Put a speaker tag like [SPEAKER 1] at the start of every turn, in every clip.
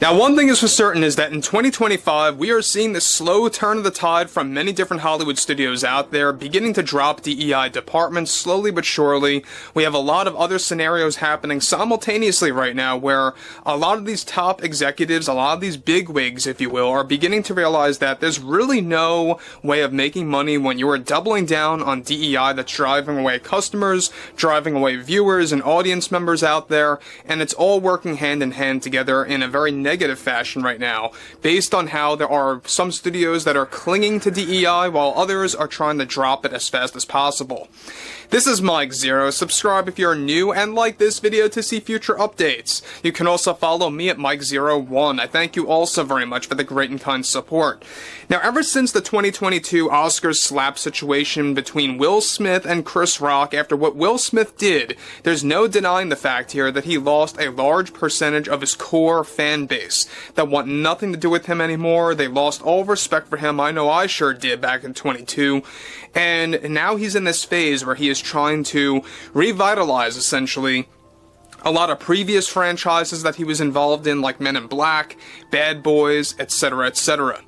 [SPEAKER 1] Now, one thing is for certain is that in 2025, we are seeing this slow turn of the tide from many different Hollywood studios out there, beginning to drop DEI departments slowly but surely. We have a lot of other scenarios happening simultaneously right now where a lot of these top executives, a lot of these bigwigs, if you will, are beginning to realize that there's really no way of making money when you are doubling down on DEI that's driving away customers, driving away viewers and audience members out there, and it's all working hand in hand together in a very negative fashion right now, based on how there are some studios that are clinging to DEI while others are trying to drop it as fast as possible. This is Mike Zero. Subscribe if you're new and like this video to see future updates. You can also follow me at Mike01. I thank you all so very much for the great and kind support. Now, ever since the 2022 Oscars slap situation between Will Smith and Chris Rock after what Will Smith did, there's no denying the fact here that he lost a large percentage of his core fan base that want nothing to do with him anymore. They lost all respect for him. I know I sure did back in 22. And now he's in this phase where he is trying to revitalize, essentially, a lot of previous franchises that he was involved in, like Men in Black, Bad Boys, etc., etc.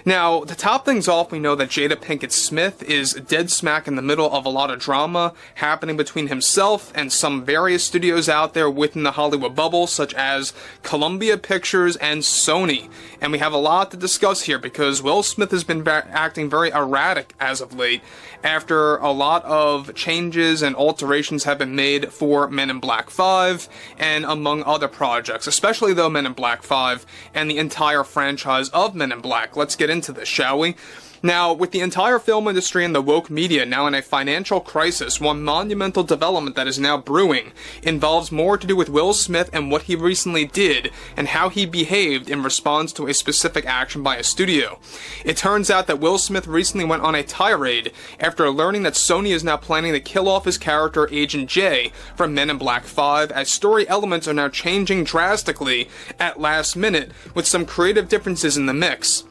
[SPEAKER 1] Now, to top things off, we know that Jada Pinkett Smith is dead smack in the middle of a lot of drama happening between himself and some various studios out there within the Hollywood bubble, such as Columbia Pictures and Sony. And we have a lot to discuss here because Will Smith has been acting very erratic as of late after a lot of changes and alterations have been made for Men in Black 5 and among other projects, especially though Men in Black 5 and the entire franchise of Men in Black. Let's get into this, shall we? Now, with the entire film industry and the woke media now in a financial crisis, one monumental development that is now brewing involves more to do with Will Smith and what he recently did and how he behaved in response to a specific action by a studio. It turns out that Will Smith recently went on a tirade after learning that Sony is now planning to kill off his character Agent J from Men in Black 5, as story elements are now changing drastically at last minute with some creative differences in the mix.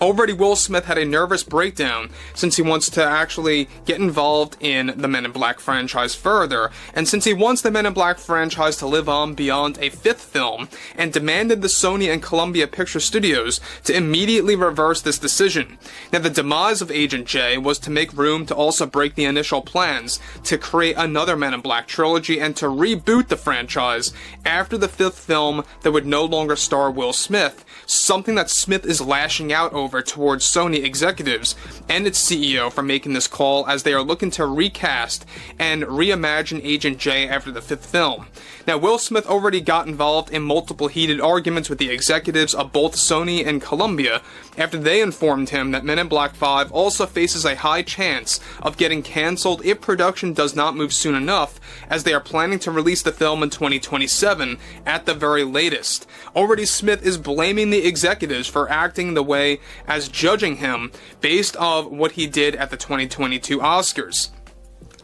[SPEAKER 1] Already, Will Smith had a nervous breakdown since he wants to actually get involved in the Men in Black franchise further, and since he wants the Men in Black franchise to live on beyond a fifth film, and demanded the Sony and Columbia Picture Studios to immediately reverse this decision. Now, the demise of Agent J was to make room to also break the initial plans to create another Men in Black trilogy and to reboot the franchise after the fifth film that would no longer star Will Smith, something that Smith is lashing out over towards Sony executives and its CEO for making this call, as they are looking to recast and reimagine Agent J after the fifth film. Now, Will Smith already got involved in multiple heated arguments with the executives of both Sony and Columbia after they informed him that Men in Black 5 also faces a high chance of getting cancelled if production does not move soon enough, as they are planning to release the film in 2027 at the very latest. Already, Smith is blaming the executives for acting the way as judging him based on what he did at the 2022 Oscars.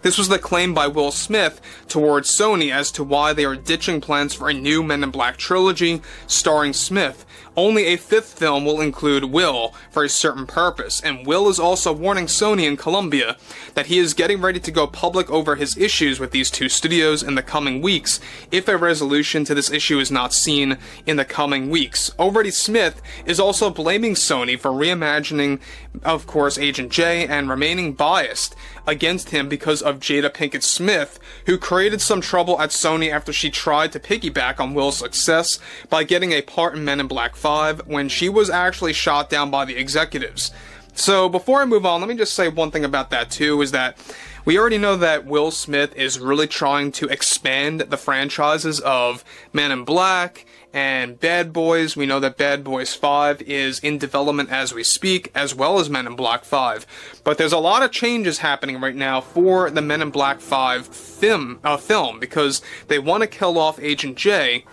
[SPEAKER 1] This was the claim by Will Smith towards Sony as to why they are ditching plans for a new Men in Black trilogy starring Smith. Only a fifth film will include Will for a certain purpose, and Will is also warning Sony and Columbia that he is getting ready to go public over his issues with these two studios in the coming weeks if a resolution to this issue is not seen in the coming weeks. Already, Smith is also blaming Sony for reimagining, of course, Agent J and remaining biased against him because of Jada Pinkett Smith, who created some trouble at Sony after she tried to piggyback on Will's success by getting a part in Men in Black 5 when she was actually shot down by the executives. So before I move on, let me just say one thing about that too, is that we already know that Will Smith is really trying to expand the franchises of Men in Black and Bad Boys. We know that Bad Boys 5 is in development as we speak, as well as Men in Black 5. But there's a lot of changes happening right now for the Men in Black 5 film because they want to kill off Agent J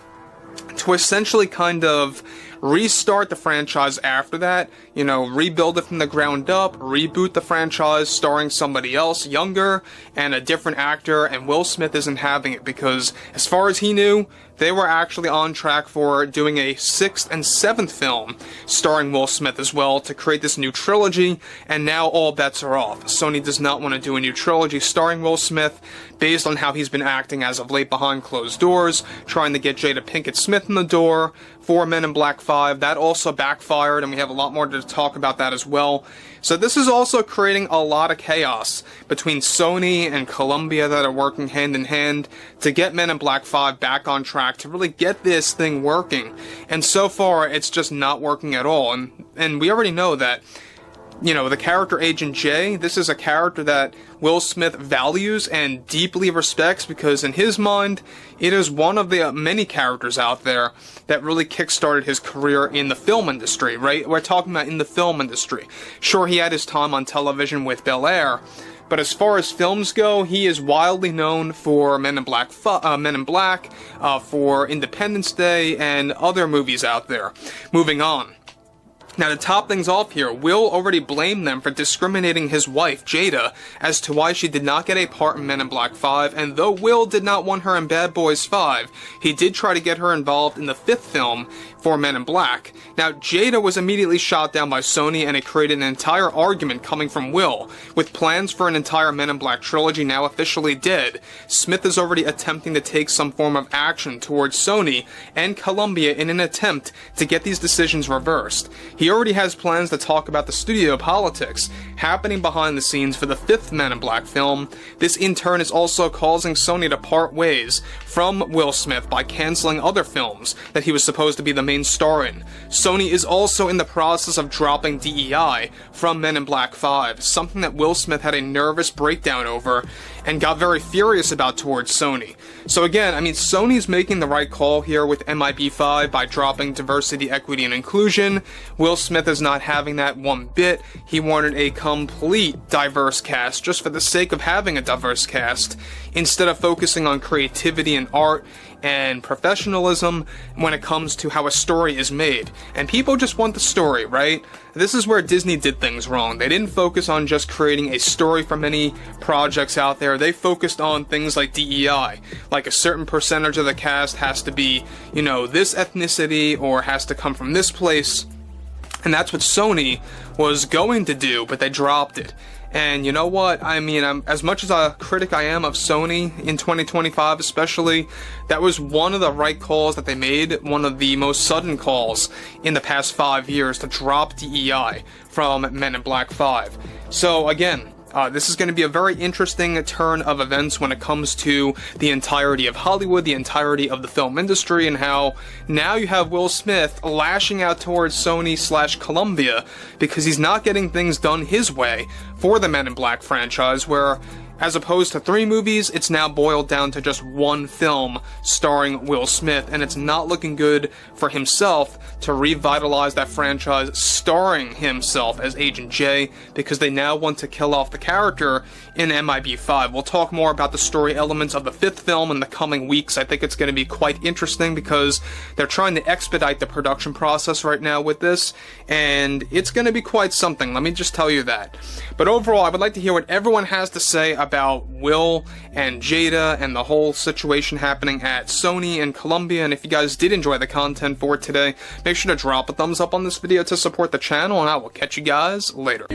[SPEAKER 1] to essentially kind of restart the franchise after that, you know, rebuild it from the ground up, reboot the franchise starring somebody else younger and a different actor, and Will Smith isn't having it because, as far as he knew, they were actually on track for doing a 6th and 7th film starring Will Smith as well to create this new trilogy, and now all bets are off. Sony does not want to do a new trilogy starring Will Smith based on how he's been acting as of late behind closed doors, trying to get Jada Pinkett Smith in the door for Men in Black 5. That also backfired, and we have a lot more to talk about that as well. So this is also creating a lot of chaos between Sony and Columbia that are working hand in hand to get Men in Black 5 back on track, to really get this thing working. And so far, it's just not working at all. And we already know that, you know, the character Agent J, this is a character that Will Smith values and deeply respects, because in his mind, it is one of the many characters out there that really kickstarted his career in the film industry, right? We're talking about in the film industry. Sure, he had his time on television with Bel Air, but as far as films go, he is wildly known for Men in Black, for Independence Day, and other movies out there. Moving on. Now, to top things off here, Will already blamed them for discriminating his wife, Jada, as to why she did not get a part in Men in Black 5, and though Will did not want her in Bad Boys 5, he did try to get her involved in the 5th film for Men in Black. Now, Jada was immediately shot down by Sony, and it created an entire argument coming from Will. With plans for an entire Men in Black trilogy now officially dead, Smith is already attempting to take some form of action towards Sony and Columbia in an attempt to get these decisions reversed. He already has plans to talk about the studio politics happening behind the scenes for the 5th Men in Black film. This in turn is also causing Sony to part ways from Will Smith by canceling other films that he was supposed to be the main star in. Sony is also in the process of dropping DEI from Men in Black 5, something that Will Smith had a nervous breakdown over and got very furious about towards Sony. So again, I mean, Sony's making the right call here with MIB5 by dropping diversity, equity, and inclusion. Will Smith is not having that one bit. He wanted a complete diverse cast just for the sake of having a diverse cast, instead of focusing on creativity and art and professionalism when it comes to how a story is made. And people just want the story, right? This is where Disney did things wrong. They didn't focus on just creating a story for many projects out there. They focused on things like DEI, like a certain percentage of the cast has to be, you know, this ethnicity or has to come from this place. And that's what Sony was going to do, but they dropped it. And you know what? I mean, as much as a critic I am of Sony in 2025 especially, that was one of the right calls that they made, one of the most sudden calls in the past 5 years to drop DEI from Men in Black 5. So again, this is going to be a very interesting turn of events when it comes to the entirety of Hollywood, the entirety of the film industry, and how now you have Will Smith lashing out towards Sony/Columbia because he's not getting things done his way for the Men in Black franchise, where as opposed to 3 movies, it's now boiled down to just 1 film starring Will Smith, and it's not looking good for himself to revitalize that franchise starring himself as Agent J, because they now want to kill off the character in MIB5. We'll talk more about the story elements of the 5th film in the coming weeks. I think it's going to be quite interesting because they're trying to expedite the production process right now with this, and it's going to be quite something, let me just tell you that. But overall, I would like to hear what everyone has to say about Will and Jada and the whole situation happening at Sony and Columbia. And if you guys did enjoy the content for today, make sure to drop a thumbs up on this video to support the channel, and I will catch you guys later.